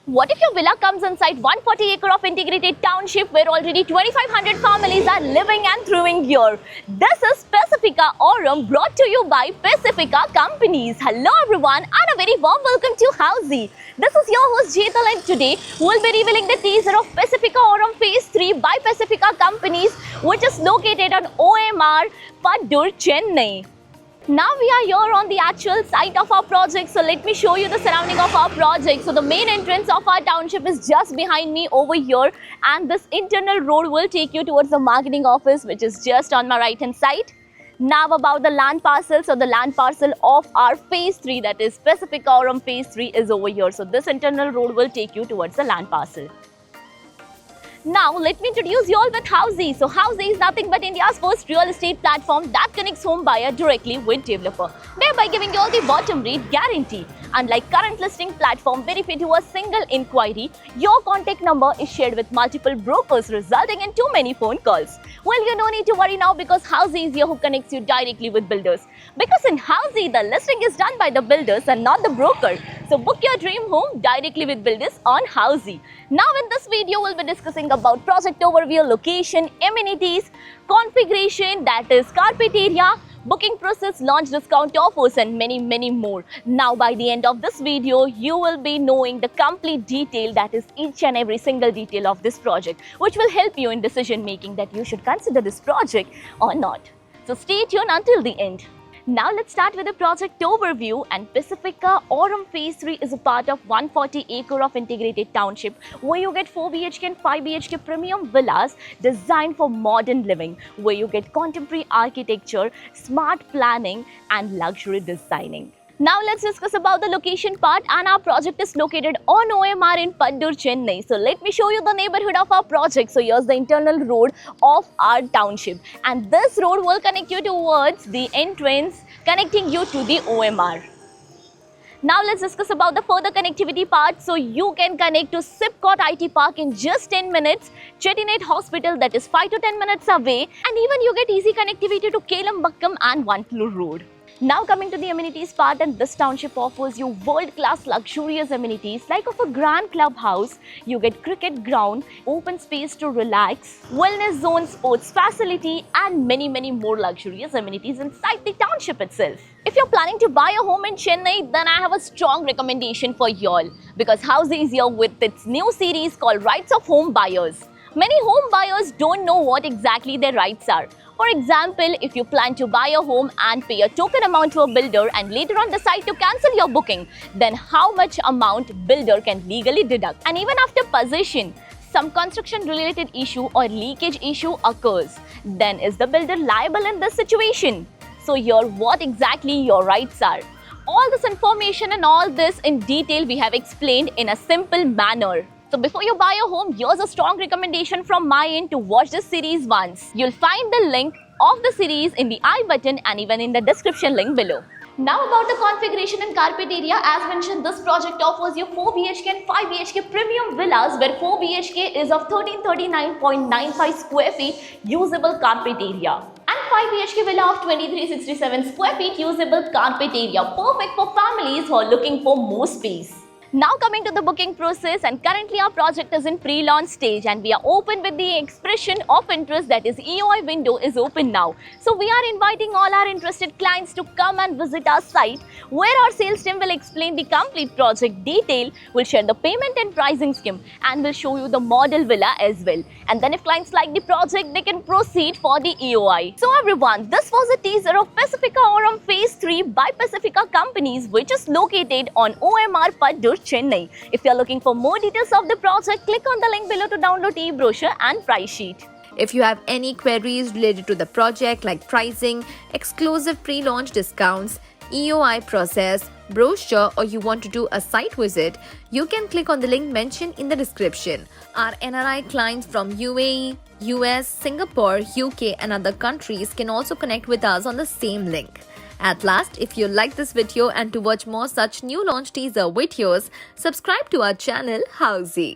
What if your villa comes inside 140 acre of integrated township where already 2500 families are living and thriving here? This is Pacifica Aurum brought to you by Pacifica Companies. Hello everyone and a very warm welcome to Housey. This is your host Jetal and today we will be revealing the teaser of Pacifica Aurum Phase 3 by Pacifica Companies, which is located on OMR, Paddur, Chennai. Now we are here on the actual site of our project, so let me show you the surrounding of our project. So the main entrance of our township is just behind me over here, and this internal road will take you towards the marketing office, which is just on my right hand side. Now about the land parcel. So the land parcel of our phase 3, that is Pacifica Aurum phase 3, is over here. So this internal road will take you towards the land parcel. Now, let me introduce you all with Housey. So, Housey is nothing but India's first real estate platform that connects home buyer directly with developer, thereby giving you all the bottom rate guarantee. Unlike current listing platform where if you do a single inquiry, your contact number is shared with multiple brokers, resulting in too many phone calls. Well, you don't need to worry now because Housey is here who connects you directly with builders. Because in Housey, the listing is done by the builders and not the broker. So, book your dream home directly with builders on Housey. Now, in this video, we'll be discussing about project overview, location, amenities, configuration, that is carpet area, booking process, launch discount offers and many more. Now by the end of this video, you will be knowing the complete detail, that is each and every single detail of this project, which will help you in decision making that you should consider this project or not. So stay tuned until the end. Now let's start with the project overview, and Pacifica Aurum Phase 3 is a part of 140 acre of integrated township where you get 4 BHK and 5 BHK premium villas designed for modern living, where you get contemporary architecture, smart planning and luxury designing. Now let's discuss about the location part, and our project is located on OMR in Paddur, Chennai. So let me show you the neighborhood of our project. So here's the internal road of our township, and this road will connect you towards the entrance connecting you to the OMR. Now let's discuss about the further connectivity part. So you can connect to Sipcot IT Park in just 10 minutes, Chettinad Hospital, that is 5 to 10 minutes away, and even you get easy connectivity to Kelambakkam and Vantulu Road. Now coming to the amenities part, and this township offers you world-class luxurious amenities like of a grand clubhouse, you get cricket ground, open space to relax, wellness zone, sports facility and many more luxurious amenities inside the township itself. If you're planning to buy a home in Chennai, then I have a strong recommendation for y'all, because Housey is here with its new series called Rights of Home Buyers. Many home buyers don't know what exactly their rights are. For example, if you plan to buy a home and pay a token amount to a builder and later on decide to cancel your booking, then how much amount builder can legally deduct? And even after possession, some construction related issue or leakage issue occurs, then is the builder liable in this situation? So here, what exactly your rights are? All this information and all this in detail we have explained in a simple manner. So before you buy a home, here's a strong recommendation from my end to watch this series once. You'll find the link of the series in the I button and even in the description link below. Now about the configuration and carpet area. As mentioned, this project offers you 4 BHK and 5 BHK premium villas where 4 BHK is of 1339.95 square feet usable carpet area, and 5 BHK villa of 2367 square feet usable carpet area, perfect for families who are looking for more space. Now coming to the booking process, and currently our project is in pre-launch stage and we are open with the expression of interest, that is EOI window is open now. So we are inviting all our interested clients to come and visit our site, where our sales team will explain the complete project detail, will share the payment and pricing scheme and will show you the model villa as well. And then if clients like the project, they can proceed for the EOI. So everyone, this was a teaser of Pacifica Aurum Phase 3 by Pacifica Companies, which is located on OMR Paddur, Chennai. If you are looking for more details of the project, click on the link below to download e-brochure and price sheet. If you have any queries related to the project like pricing, exclusive pre-launch discounts, EOI process, brochure, or you want to do a site visit, you can click on the link mentioned in the description. Our NRI clients from UAE, US, Singapore, UK and other countries can also connect with us on the same link. At last, if you like this video and to watch more such new launch teaser videos, subscribe to our channel Housey.